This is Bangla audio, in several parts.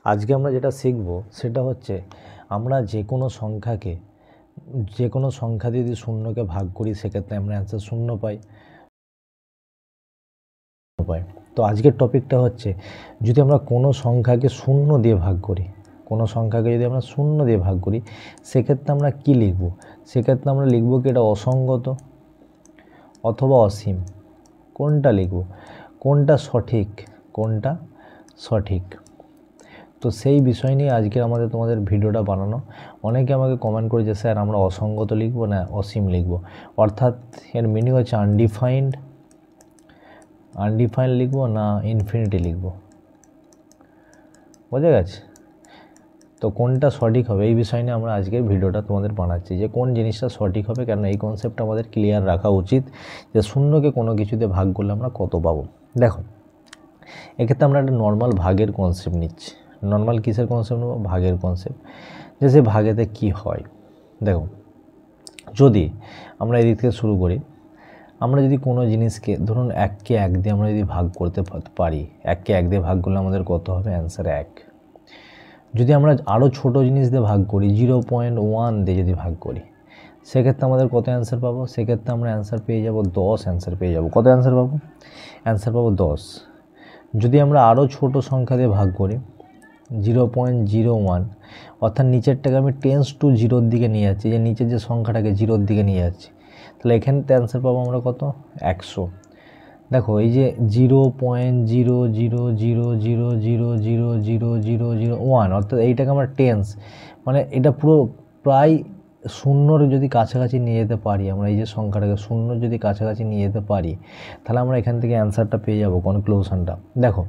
আজকে আমরা যেটা শিখব সেটা হচ্ছে আমরা যে কোনো সংখ্যা দিয়ে যদি শূন্যকে ভাগ করি সেক্ষেত্রে আমরা অ্যান্সার শূন্য পাই। তো আজকের টপিকটা হচ্ছে যদি আমরা কোনো সংখ্যাকে শূন্য দিয়ে ভাগ করি, সেক্ষেত্রে আমরা কি লিখব? সেক্ষেত্রে আমরা লিখব কি এটা অসঙ্গত অথবা অসীম। কোনটা লিখব? কোনটা সঠিক? তো সেই বিষয় নিয়ে আজকে তোমাদের ভিডিওটা বানানো। অনেকে আমাকে কমেন্ট করেছে, স্যার আমরা অসঙ্গত লিখব না অসীম লিখব, অর্থাৎ এর মিনিং হচ্ছে আনডিফাইন্ড লিখব না ইনফিনিটি লিখব। বোঝা গেছে? তো কোনটা সঠিক হবে এই বিষয় নিয়ে আমরা আজকের ভিডিওটা তোমাদের বানাচ্ছি, যে কোন জিনিসটা সঠিক হবে। কারণ এই কনসেপ্টটা আমাদের ক্লিয়ার রাখা উচিত যে শূন্যকে কোনো কিছুতে ভাগ করলে আমরা কত পাবো। দেখো, এক্ষেত্রে আমরা একটা নর্মাল ভাগের কনসেপ্ট নিচ্ছি। নর্মাল কিসের কনসেপ্ট নেব? ভাগের কনসেপ্ট। যে সে ভাগেতে কি হয়, দেখো, যদি আমরা এদিক থেকে শুরু করি, আমরা যদি কোনো জিনিসকে ধরুন 1কে 1 দিয়ে আমরা যদি ভাগ করতে পারি, 1কে 1 দিয়ে ভাগ করলে আমাদের কত হবে? অ্যান্সার 1। যদি আমরা আরও ছোটো জিনিস দিয়ে ভাগ করি, 0.1 দিয়ে যদি ভাগ করি, সেক্ষেত্রে আমাদের কত অ্যান্সার পাবো? সেক্ষেত্রে আমরা অ্যান্সার পেয়ে যাব 10 অ্যান্সার পেয়ে যাব। কত অ্যান্সার পাবো? অ্যান্সার পাবো 10। যদি আমরা আরও ছোটো সংখ্যা দিয়ে ভাগ করি, 0.01, অর্থাৎ নিচেরটাকে আমি টেন্স টু 0-র দিকে নিয়ে যাচ্ছি, যে নিচের যে সংখ্যাটাকে 0-র দিকে নিয়ে যাচ্ছি, তাহলে এখানতে অ্যান্সার পাবো আমরা কত? 100। দেখো, এই যে 0.00000000001, অর্থাৎ এইটাকে আমরা টেন্স, মানে এটা পুরো প্রায় শূন্যর যদি কাছাকাছি নিয়ে যেতে পারি, আমরা এই যে সংখ্যাটাকে শূন্যর যদি কাছাকাছি নিয়ে যেতে পারি, তাহলে আমরা এখান থেকে অ্যান্সারটা পেয়ে যাবো, কনক্লুশনটা। দেখো,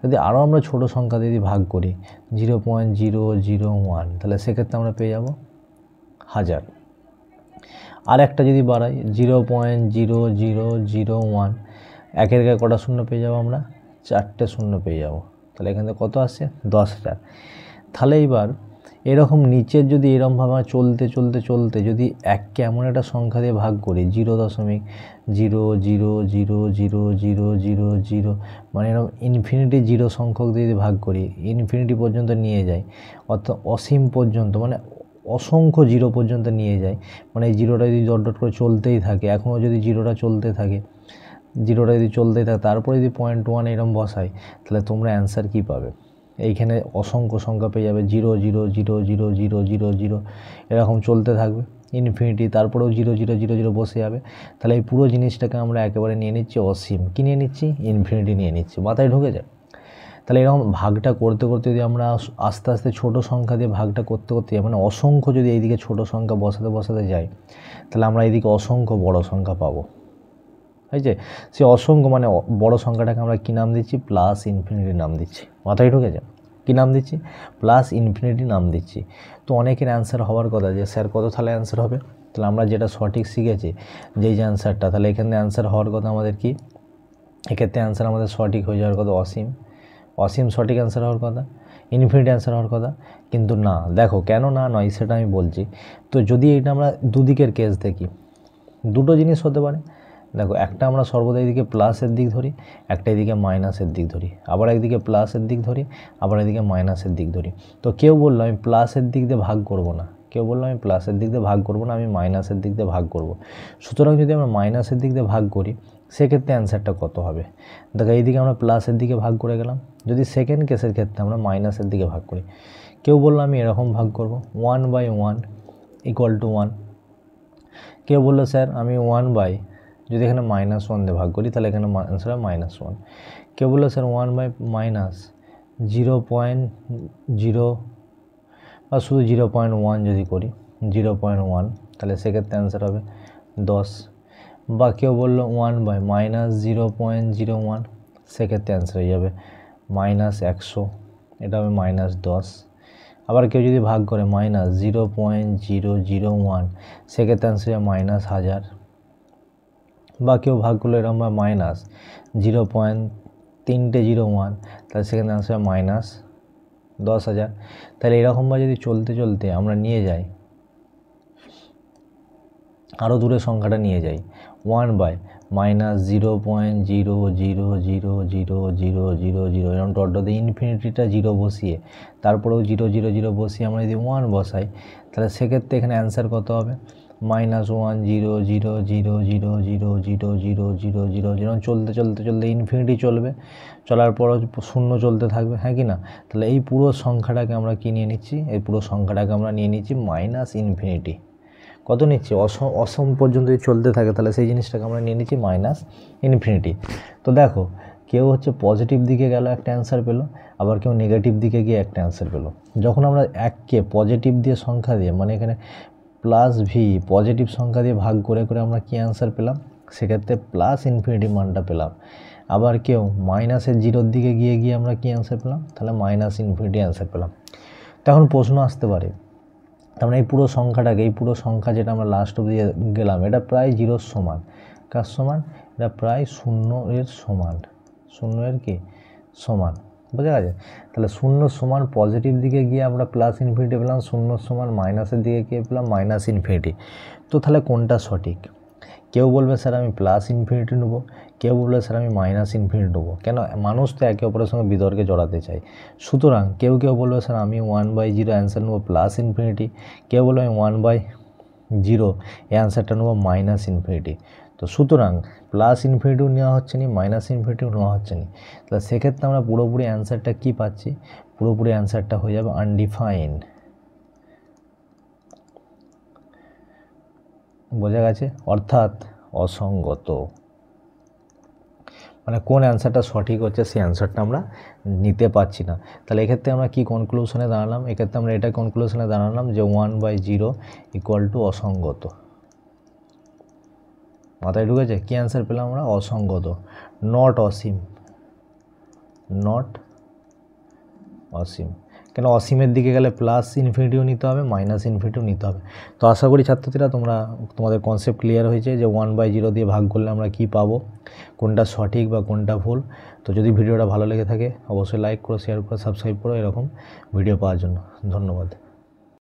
যদি আরও আমরা ছোটো সংখ্যা দিয়ে যদি ভাগ করি 0.001, তাহলে সেক্ষেত্রে আমরা পেয়ে যাব 1000। আর একটা যদি বাড়াই 0.0001, একের গায়ে কটা শূন্য পেয়ে যাবো আমরা? 4টে শূন্য পেয়ে যাব। তাহলে এখান থেকে কত আসছে? 10,000। তাহলে এইবার এরকম নিচের যদি এরকমভাবে চলতে যদি 1কে এমন একটা সংখ্যা দিয়ে ভাগ করি 0.0000000, মানে এরকম ইনফিনিটি 0 সংখ্যক দিয়ে যদি ভাগ করি, ইনফিনিটি পর্যন্ত নিয়ে যাই, অর্থাৎ অসীম পর্যন্ত, মানে অসংখ্য 0 পর্যন্ত নিয়ে যায়, মানে এই 0টা যদি ডট করে চলতেই থাকে, এখনও যদি 0টা চলতে থাকে, তারপরে যদি 0.1 এরকম বসাই, তাহলে তোমরা অ্যান্সার কী পাবে? এইখানে অসংখ্য সংখ্যা পেয়ে যাবে, 0.0000000 এরকম চলতে থাকবে ইনফিনিটি, তারপরেও 0.00000 বসে যাবে। তাহলে এই পুরো জিনিসটাকে আমরা একেবারে নিয়ে নিচ্ছি অসীম। কী নিয়ে নিচ্ছি? ইনফিনিটি নিয়ে নিচ্ছি। মাথায় ঢুকে যায়? তাহলে এরকম ভাগটা করতে যদি আমরা আস্তে আস্তে ছোটো সংখ্যা দিয়ে ভাগটা করতে যাই, মানে অসংখ্য যদি এইদিকে ছোটো সংখ্যা বসাতে যাই, তাহলে আমরা এইদিকে অসংখ্য বড় সংখ্যা পাবো। হয়েছে? সে অসংখ্য মানে বড় সংখ্যাটাকে আমরা কী নাম দিচ্ছি? প্লাস ইনফিনিটি নাম দিচ্ছি। মাথায় ঢুকে যায়? কী নাম দিচ্ছি? প্লাস ইনফিনিটি নাম দিচ্ছি। তো অনেকের অ্যান্সার হওয়ার কথা যে স্যার কত তাহলে অ্যান্সার হবে? তাহলে আমরা যেটা সঠিক শিখেছি যেই যে অ্যান্সারটা, তাহলে এখানে অ্যান্সার হওয়ার কথা আমাদের কি? এক্ষেত্রে অ্যান্সার আমাদের সঠিক হয়ে যাওয়ার কথা অসীম সঠিক অ্যান্সার হওয়ার কথা, ইনফিনিটি অ্যান্সার হওয়ার কথা। কিন্তু না, দেখো কেন না নয় সেটা আমি বলছি। তো যদি এটা আমরা দুদিকের কেস দেখি, দুটো জিনিস হতে পারে। দেখো, একটা আমরা সর্বদা এদিকে প্লাসের দিক ধরি, একটা এদিকে মাইনাসের দিক ধরি, আবার একদিকে প্লাসের দিক ধরি, আবার এদিকে মাইনাসের দিক ধরি। তো কেউ বললো আমি প্লাসের দিক দিয়ে ভাগ করব না, আমি মাইনাসের দিক দিয়ে ভাগ করব। সুতরাং যদি আমরা মাইনাসের দিক দিয়ে ভাগ করি, সেক্ষেত্রে অ্যান্সারটা কত হবে? দেখো, এইদিকে আমরা প্লাসের দিকে ভাগ করে গেলাম। যদি সেকেন্ড কেসের ক্ষেত্রে আমরা মাইনাসের দিকে ভাগ করি, কেউ বললো আমি এরকম ভাগ করব, 1/1 = 1। কেউ বললো স্যার আমি যদি এখানে -1 দিয়ে ভাগ করি, তাহলে এখানে অ্যান্সার হবে -1। কেউ বললো স্যার 1/-0.0 বা শুধু 0.1 যদি করি, 0.1, তাহলে সেক্ষেত্রে অ্যান্সার হবে 10। বা কেউ বললো 1/-0.01, সেক্ষেত্রে অ্যান্সার হয়ে যাবে -100, এটা হবে -10। আবার কেউ যদি ভাগ করে -0.001, সেক্ষেত্রে অ্যান্সার হবে -1000। বা কেউ ভাগ করলো এরকম -0.301, তাহলে সেখানে অ্যান্সার হবে -10,000। তাহলে এরকমভাবে যদি চলতে আমরা নিয়ে যাই, আরও দূরে সংখ্যাটা নিয়ে যাই, -0.0000000 এরকম ডটে ইনফিনিটিটা 0 বসিয়ে তারপরেও 0 0 0 বসিয়ে আমরা যদি 1 বসাই তাহলে সেক্ষেত্রে এখানে অ্যান্সার কত হবে -10000000000 যেরকম চলতে চলতে চলতে ইনফিনিটি চলবে, চলার পরও শূন্য চলতে থাকবে, হ্যাঁ কি না? তাহলে এই পুরো সংখ্যাটাকে আমরা কী নিয়ে নিচ্ছি, এই পুরো সংখ্যাটাকে আমরা নিয়ে নিচ্ছি মাইনাস ইনফিনিটি। কত নিচ্ছি? অসম পর্যন্ত যদি চলতে থাকে তাহলে সেই জিনিসটাকে আমরা নিয়ে নিচ্ছি মাইনাস ইনফিনিটি। তো দেখো, কেউ হচ্ছে পজিটিভ দিকে গেল একটা অ্যান্সার পেলো, আবার কেউ নেগেটিভ দিকে গিয়ে একটা অ্যান্সার পেলো। যখন আমরা এককে পজিটিভ দিয়ে সংখ্যা দিয়ে, মানে এখানে প্লাস ভি পজিটিভ সংখ্যা দিয়ে ভাগ করে করে আমরা কী অ্যান্সার পেলাম, সেক্ষেত্রে প্লাস ইনফিনিটি মানটা পেলাম। আবার কেউ মাইনাসের 0-র দিকে গিয়ে গিয়ে আমরা কী অ্যান্সার পেলাম, তাহলে মাইনাস ইনফিনিটি অ্যান্সার পেলাম। তখন প্রশ্ন আসতে পারে, তার মানে এই পুরো সংখ্যাটাকে, এই পুরো সংখ্যা যেটা আমরা লাস্ট অবধি গেলাম, এটা প্রায় 0-র সমান। কার সমান? এটা প্রায় 0-এর সমান। 0-এর কি সমান? বোঝা গেছে? তাহলে 0 সমান পজিটিভ দিকে গিয়ে আমরা প্লাস ইনফিনিটি পেলাম, 0 সমান মাইনাসের দিকে গিয়ে পেলাম মাইনাস ইনফিনিটি। তো তাহলে কোনটা সঠিক? কেউ বলবে স্যার আমি প্লাস ইনফিনিটি নেবো, কেউ বলবে স্যার আমি মাইনাস ইনফিনিটি নেবো। কেন? মানুষ তো একে অপরের সঙ্গে বিতর্কে জড়াতে চায়। সুতরাং কেউ বলবে স্যার আমি 1/0 অ্যান্সার নেবো প্লাস ইনফিনিটি, কেউ বলবে আমি 1/0 এই অ্যান্সারটা নেবো মাইনাস ইনফিনিটি। তো সুতরাং প্লাস ইনফিনিটিও নেওয়া হচ্ছে না, মাইনাস ইনফিনিটিও নেওয়া হচ্ছে না। তাহলে সেক্ষেত্রে আমরা পুরোপুরি অ্যান্সারটা কী পাচ্ছি? পুরোপুরি অ্যান্সারটা হয়ে যাবে আনডিফাইন্ড। বোঝা গেছে? অর্থাৎ অসঙ্গত। মানে কোন অ্যান্সারটা সঠিক হচ্ছে সেই অ্যান্সারটা আমরা নিতে পারছি না। তাহলে এক্ষেত্রে আমরা কি কনক্লুশনে দাঁড়ালাম? এক্ষেত্রে আমরা এটা কনক্লুশনে দাঁড়ালাম যে 1/0 = অসঙ্গত। মাথায় ঢুকেছে? কী অ্যান্সার পেলাম আমরা? অসঙ্গত, নট অসীম। নট অসীম। কেন? অসীমের দিকে গেলে প্লাস ইনফিনিটিও নিতে হবে, মাইনাস ইনফিনিটিও নিতে হবে। তো আশা করি ছাত্রছাত্রীরা তোমাদের কনসেপ্ট ক্লিয়ার হয়েছে যে 1/0 দিয়ে ভাগ করলে আমরা কি পাবো, কোনটা সঠিক বা কোনটা ভুল। তো যদি ভিডিওটা ভালো লেগে থাকে অবশ্যই লাইক করো, শেয়ার করো, সাবস্ক্রাইব করো এরকম ভিডিও পাওয়ার জন্য। ধন্যবাদ।